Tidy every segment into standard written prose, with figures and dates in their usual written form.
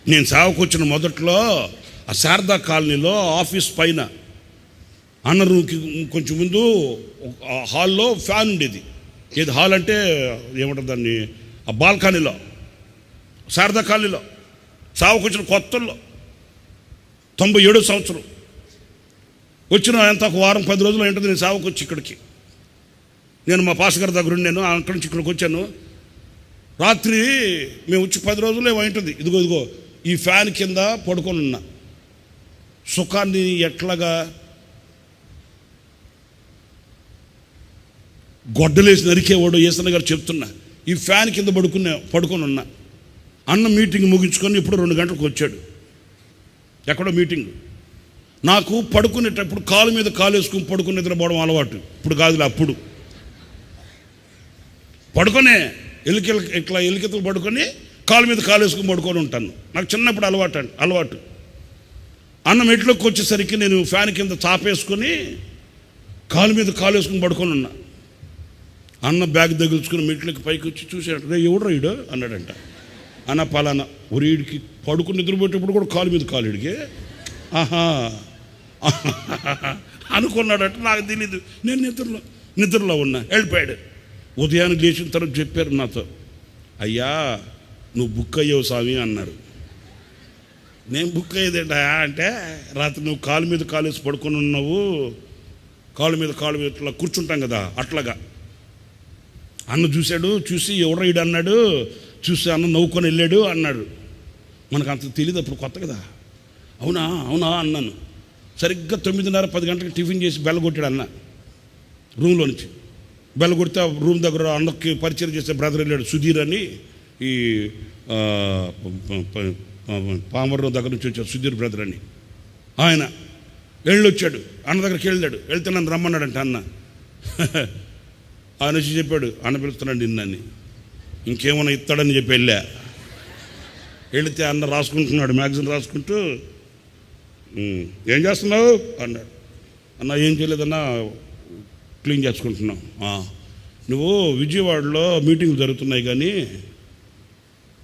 నేను సేవకు వచ్చిన మొదట్లో ఆ శారదా కాలనీలో ఆఫీస్ పైన అన్న రూమ్కి కొంచెం ముందు హాల్లో ఫ్యాన్ ఉండేది. ఏది హాల్ అంటే ఏమంటారు దాన్ని, ఆ బాల్కనీలో శారదా కాలనీలో సేవకు వచ్చిన కొత్తల్లో 97 సంవత్సరం వచ్చిన ఎంత ఒక వారం 10 రోజులు ఏంటది నేను సేవకు వచ్చి ఇక్కడికి. నేను మా పాస్ గారి దగ్గర నేను అక్కడి నుంచి ఇక్కడికి వచ్చాను. రాత్రి మేము వచ్చి 10 రోజులు ఏమైంటుంది. ఇదిగో ఈ ఫ్యాన్ కింద పడుకొని ఉన్నా. సుఖాన్ని ఎట్లాగా గొడ్డలేసి నరికేవాడు యేసన్న గారు చెప్తున్నా. ఈ ఫ్యాన్ కింద పడుకొని ఉన్నా. అన్న మీటింగ్ ముగించుకొని ఇప్పుడు 2 గంటలకు వచ్చాడు. ఎక్కడో మీటింగ్. నాకు పడుకునేటప్పుడు కాలు మీద కాలు వేసుకుని పడుకుని నిద్రపోవడం అలవాటు. ఇప్పుడు కాదులే, అప్పుడు పడుకొనే ఎలికెతలు పడుకొని కాలు మీద కాలు వేసుకుని పడుకొని ఉంటాను. నాకు చిన్నప్పుడు అలవాటు. అన్న మెట్లోకి వచ్చేసరికి నేను ఫ్యాన్ కింద చాపేసుకొని కాలు మీద కాలు వేసుకుని పడుకొని ఉన్నా. అన్న బ్యాగ్ తగిల్చుకుని మెట్లకి పైకి వచ్చి చూశాడు. రే ఎవడు ఈడు అన్నాడంట. అన్న పలానా ఒరీడికి పడుకుని నిద్రపోయేటప్పుడు కూడా కాలు మీద కాలు ఇడికి ఆహా అనుకున్నాడట. నాకు తెలీదు. నేను నిద్రలో ఉన్నా. వెళ్ళిపోయాడు. ఉదయానికి లేచిన తర్వాత చెప్పారు నాతో, అయ్యా నువ్వు బుక్ అయ్యావు స్వామి అన్నారు. నేను బుక్ అయ్యేదేంటా అంటే, రాత్రి నువ్వు కాలు మీద కాలు వేసి పడుకొని ఉన్నావు. కాలు మీద ఇట్లా కూర్చుంటాం కదా అట్లాగా. అన్న చూశాడు. చూసి ఎవడో ఈడు అన్నాడు. చూసి అన్న నవ్వుకొని వెళ్ళాడు అన్నాడు. మనకు అంత తెలియదు, అప్పుడు కొత్త కదా. అవునా అన్నాను. సరిగ్గా 9:30-10 గంటలకు టిఫిన్ చేసి బెల్ల కొట్టాడు అన్న. రూమ్లో నుంచి బెల్ల కొడితే రూమ్ దగ్గర అన్నకి పరిచయం చేసే బ్రదర్ వెళ్ళాడు, సుధీర్ అని. ఈ పామర్రం దగ్గర నుంచి వచ్చాడు సుధీర్ బ్రదర్ అని. ఆయన వెళ్ళొచ్చాడు. అన్న దగ్గరికి వెళ్తే నన్ను రమ్మన్నాడంట అన్న. ఆయన వచ్చి చెప్పాడు, అన్న పిలుస్తున్నాడు నిన్నని, ఇంకేమైనా ఇస్తాడని చెప్పి వెళితే అన్న రాసుకుంటున్నాడు, మ్యాగజైన్ రాసుకుంటూ, ఏం చేస్తున్నావు అన్నాడు. అన్న ఏం చేయలేదన్నా, క్లీన్ చేసుకుంటున్నాం. నువ్వు విజయవాడలో మీటింగ్లు జరుగుతున్నాయి కానీ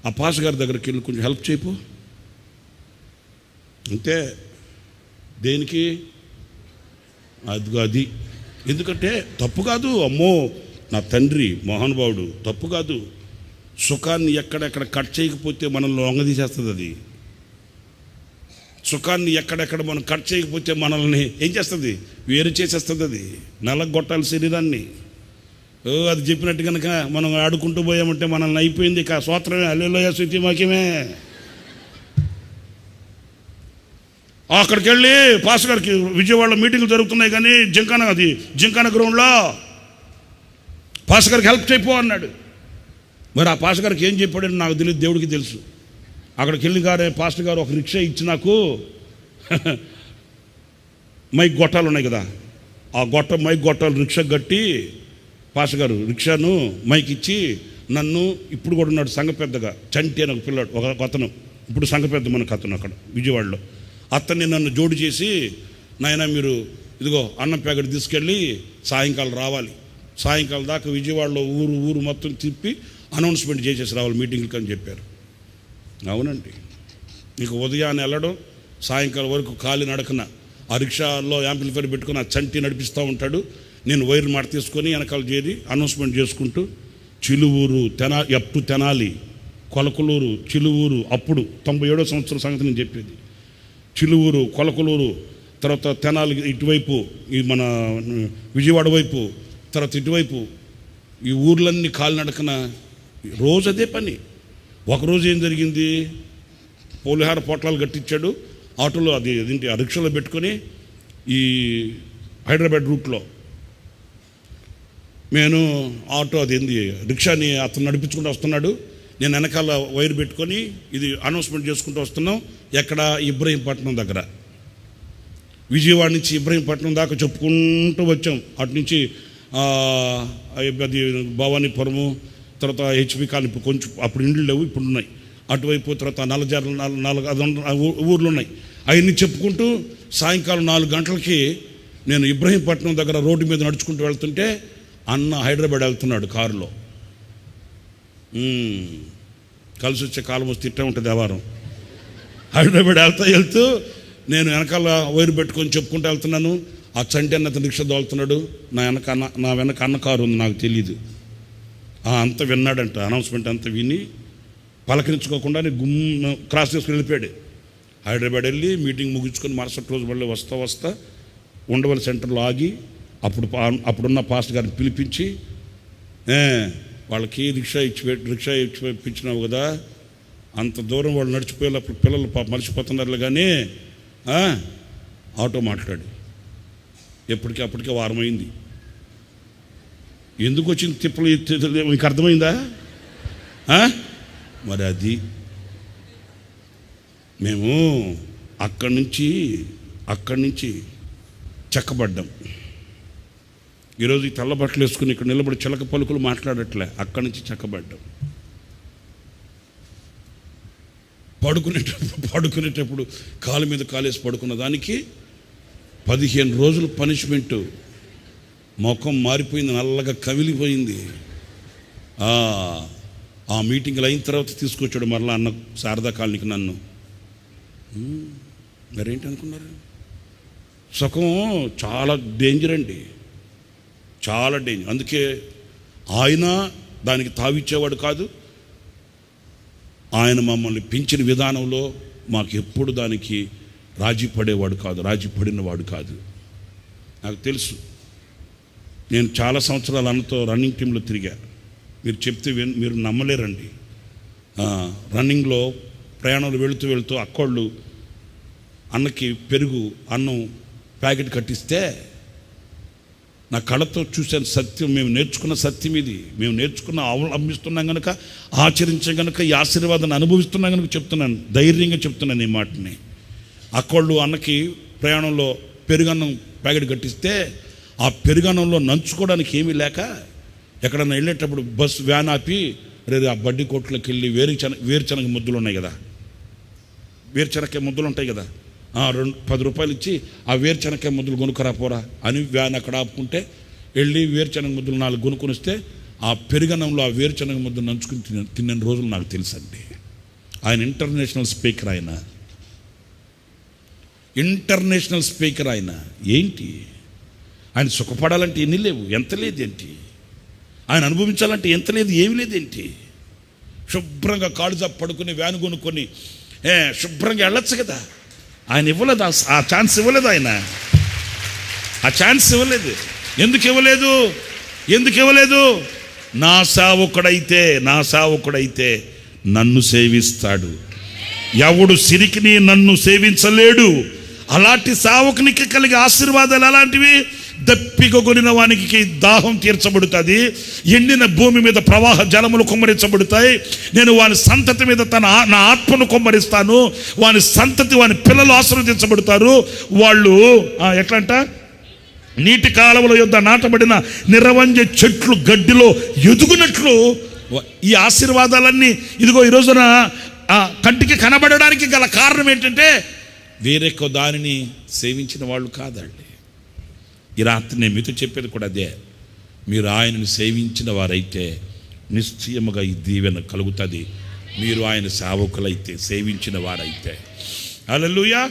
ఆ పాస్ గారి దగ్గరికి వెళ్ళి కొంచెం హెల్ప్ చేయపు అంతే. దేనికి? అది ఎందుకంటే తప్పు కాదు. అమ్మో నా తండ్రి మహానుభావుడు, తప్పు కాదు. సుఖాన్ని ఎక్కడెక్కడ కట్ చేయకపోతే మనల్ని లొంగదీసేస్తుంది. అది సుఖాన్ని ఎక్కడెక్కడ మనం కట్ చేయకపోతే మనల్ని ఏం చేస్తుంది? వేరు చేసేస్తుంది. అది నలగొట్టాలి శరీరాన్ని. అది చెప్పినట్టు కనుక మనం ఆడుకుంటూ పోయామంటే మనల్ని అయిపోయింది. ఇక స్తోత్రమే, హల్లెలూయా, స్తుతి వాక్యమే. అక్కడికి వెళ్ళి పాస్ గారికి విజయవాడలో మీటింగ్లు జరుగుతున్నాయి కానీ జింకాన గ్రౌండ్లో పాస్ గారికి హెల్ప్ చేయపో అన్నాడు. మరి ఆ పాస్ గారికి ఏం చెప్పాడని నాకు తెలియదు, దేవుడికి తెలుసు. అక్కడికి వెళ్ళి పాస్టర్ గారు ఒక రిక్షా ఇచ్చి నాకు మైక్ గొట్టాలు ఉన్నాయి కదా, ఆ మైక్ గొట్టాలు రిక్షా కట్టి పాస్టర్ గారు రిక్షాను మైక్ ఇచ్చి నన్ను, ఇప్పుడు కూడా ఉన్నాడు సంఘ పెద్దగా, చంటి అని ఒక పిల్లాడు, ఒక అతను ఇప్పుడు సంఘ పెద్ద మనకు అతను అక్కడ విజయవాడలో, అతన్ని నన్ను జోడు చేసి, నాయన మీరు ఇదిగో అన్నం ప్యాకెట్ తీసుకెళ్ళి సాయంకాలం రావాలి, సాయంకాలం దాకా విజయవాడలో ఊరు మొత్తం తిప్పి అనౌన్స్మెంట్ చేసేసి రావాలి మీటింగ్కి అని చెప్పారు. అవునండి, నీకు ఉదయాన్నే వెళ్ళడం, సాయంకాలం వరకు ఖాళీ నడకన ఆ రిక్షాలో యాంప్లిఫైర్ పెట్టుకుని ఆ చంటి నడిపిస్తూ ఉంటాడు. నేను వైర్ మాట తీసుకొని వెనకాల చేరి అనౌన్స్మెంట్ చేసుకుంటూ చిలువూరు, తెనాలి, కొలకలూరు, చిలువూరు, అప్పుడు 97వ సంవత్సరం సంగతి నేను చెప్పేది. చిలువూరు, కొలకలూరు, తర్వాత తెనాలి ఇటువైపు, ఈ మన విజయవాడ వైపు, తర్వాత ఇటువైపు ఈ ఊర్లన్నీ కాలినడకన రోజు అదే పని. ఒకరోజు ఏం జరిగింది, పోలిహార పొట్లాలు కట్టించాడు ఆటోలో, అదేంటి ఆ రిక్షాలో పెట్టుకొని ఈ హైదరాబాద్ రూట్లో నేను ఆటో రిక్షాని అతను నడిపించుకుంటూ వస్తున్నాడు, నేను వెనకాల వైర్ పెట్టుకొని ఇది అనౌన్స్మెంట్ చేసుకుంటూ వస్తున్నాం. ఎక్కడ? ఇబ్రహీంపట్నం దగ్గర. విజయవాడ నుంచి ఇబ్రహీంపట్నం దాకా చెప్పుకుంటూ వచ్చాం. అటు నుంచి అది భవానీపురము, తర్వాత హెచ్పి కాలనీ, ఇప్పుడు కొంచెం అప్పుడు ఇండ్లు లేవు, ఇప్పుడు ఉన్నాయి. అటువైపు తర్వాత నల్లజారు 4 ఊర్లు ఉన్నాయి. అవన్నీ చెప్పుకుంటూ సాయంకాలం 4 గంటలకి నేను ఇబ్రహీంపట్నం దగ్గర రోడ్డు మీద నడుచుకుంటూ వెళ్తుంటే అన్న హైదరాబాద్ వెళ్తున్నాడు కారులో. కలిసి వచ్చే కాలం వస్తే తిట్టే ఉంటుంది వ్యవహారం. హైదరాబాద్ వెళ్తూ నేను వెనకాల వైరు పెట్టుకొని చెప్పుకుంటూ వెళ్తున్నాను. ఆ చంటి అన్న అతను రిక్షా దోలుతున్నాడు. నా వెనక అన్న కారు ఉంది, నాకు తెలీదు. అంతా విన్నాడంట, అనౌన్స్మెంట్ అంతా విని పలకరించుకోకుండా గుమ్మ క్రాస్ చేసుకుని వెళ్ళిపోయాడు. హైదరాబాద్ వెళ్ళి మీటింగ్ ముగించుకొని మరుసటి రోజు మళ్ళీ వస్తా ఉండవల్లి సెంటర్లో ఆగి అప్పుడున్న పాస్టర్ గారిని పిలిపించి, వాళ్ళకి రిక్షా ఇప్పించినావు కదా, అంత దూరం వాళ్ళు నడిచిపోయేటప్పుడు పిల్లలు మర్చిపోతున్నారు కానీ ఆటో మాట్లాడి అప్పటికే వారమైంది. ఎందుకు వచ్చింది తిప్పలు మీకు అర్థమైందా? మరి అది మేము అక్కడి నుంచి చెక్కబడ్డాం. ఈరోజు ఈ తెల్ల బట్టలు వేసుకుని ఇక్కడ నిలబడి చిలక పలుకులు మాట్లాడట్లే, అక్కడి నుంచి చెక్కబడ్డాం. పడుకునేటప్పుడు కాలు మీద కాలేసి పడుకున్న దానికి 15 రోజులు పనిష్మెంటు. ముఖం మారిపోయింది, నల్లగా కమిలిపోయింది. ఆ మీటింగ్లు అయిన తర్వాత తీసుకొచ్చాడు మరలా అన్న శారదా కాలనీకి నన్ను. మరేంటి అనుకున్నారు? సుఖం చాలా డేంజర్ అండి, చాలా డేంజర్. అందుకే ఆయన దానికి తావిచ్చేవాడు కాదు. ఆయన మమ్మల్ని పెంచిన విధానంలో మాకు ఎప్పుడు దానికి రాజీ పడేవాడు కాదు, రాజీ పడినవాడు కాదు. నాకు తెలుసు, నేను చాలా సంవత్సరాలు అన్నతో రన్నింగ్ టీంలో తిరిగా. మీరు చెప్తే మీరు నమ్మలేరండి. రన్నింగ్లో ప్రయాణంలో వెళుతూ అక్కోళ్ళు అన్నకి పెరుగు అన్నం ప్యాకెట్ కట్టిస్తే నా కళ్ళతో చూశాను సత్యం. మేము నేర్చుకున్న సత్యం ఇది. మేము నేర్చుకున్న అవలంబిస్తున్నాం కనుక, ఆచరించే కనుక, ఈ ఆశీర్వాదాన్ని అనుభవిస్తున్నాం కనుక చెప్తున్నాను, ధైర్యంగా చెప్తున్నాను ఈ మాటని. అక్కోళ్ళు అన్నకి ప్రయాణంలో పెరుగన్నం ప్యాకెట్ కట్టిస్తే ఆ పెరుగన్నంలో నంచుకోవడానికి ఏమీ లేక ఎక్కడన్నా వెళ్ళేటప్పుడు బస్సు వ్యాన్ ఆపి, రేపు ఆ బడ్డీ కొట్లోకి వెళ్ళి వేరుశనగ ముద్దలు ఉన్నాయి కదా, వేరుశనగ ముద్దలు ఉంటాయి కదా, 10 రూపాయలు ఇచ్చి ఆ వేరుశనగ ముద్దలు కొనుక్కరాపోరా అని వ్యాన్ అక్కడ ఆపుకుంటే వెళ్ళి వేరుశనగ ముద్దలు 4 కొనుక్కొని వస్తే ఆ పెరుగన్నంలో ఆ వేరుశనగ ముద్దలు నంచుకుని తిన్న రోజులు నాకు తెలుసండి. ఆయన ఇంటర్నేషనల్ స్పీకర్. ఆయన ఏంటి, ఆయన సుఖపడాలంటే ఎన్ని లేవు, ఎంత లేదేంటి, ఆయన అనుభవించాలంటే ఎంత లేదు, ఏమి లేదేంటి. శుభ్రంగా కాళ్ళు జాపు పడుకుని వ్యాన్ కొనుక్కొని శుభ్రంగా వెళ్ళొచ్చు కదా. ఆయన ఇవ్వలేదు, ఆ ఛాన్స్ ఇవ్వలేదు. ఆయన ఆ ఛాన్స్ ఇవ్వలేదు. ఎందుకు ఇవ్వలేదు? నా సేవకుడైతే నన్ను సేవిస్తాడు, ఎవడు సిరికిని నన్ను సేవించలేడు. అలాంటి సేవకునికి కలిగే ఆశీర్వాదాలు అలాంటివి. దప్పికొనిన వానికి దాహం తీర్చబడుతుంది, ఎండిన భూమి మీద ప్రవాహ జలములు కుమ్మరించబడతాయి. నేను వాని సంతతి మీద నా ఆత్మను కుమ్మరిస్తాను. వాని సంతతి, వాని పిల్లలు ఆశీర్వదించబడతారు. వాళ్ళు ఎట్లంట, నీటి కాలువల యొద్ద నాటబడిన నిరవంజ చెట్లు గడ్డిలో ఎదుగునట్లు ఈ ఆశీర్వాదాలన్నీ ఇదిగో ఈ రోజున కంటికి కనబడడానికి గల కారణం ఏంటంటే వేరొక దానిని సేవించిన వాళ్ళు కాదండి. ఈ రాత్రి నేను మీతో చెప్పేది కూడా అదే. మీరు ఆయనను సేవించిన వారైతే నిశ్చయముగా ఈ దీవెన కలుగుతుంది. మీరు ఆయన సేవకులైతే, సేవించిన వారైతే. హల్లెలూయా.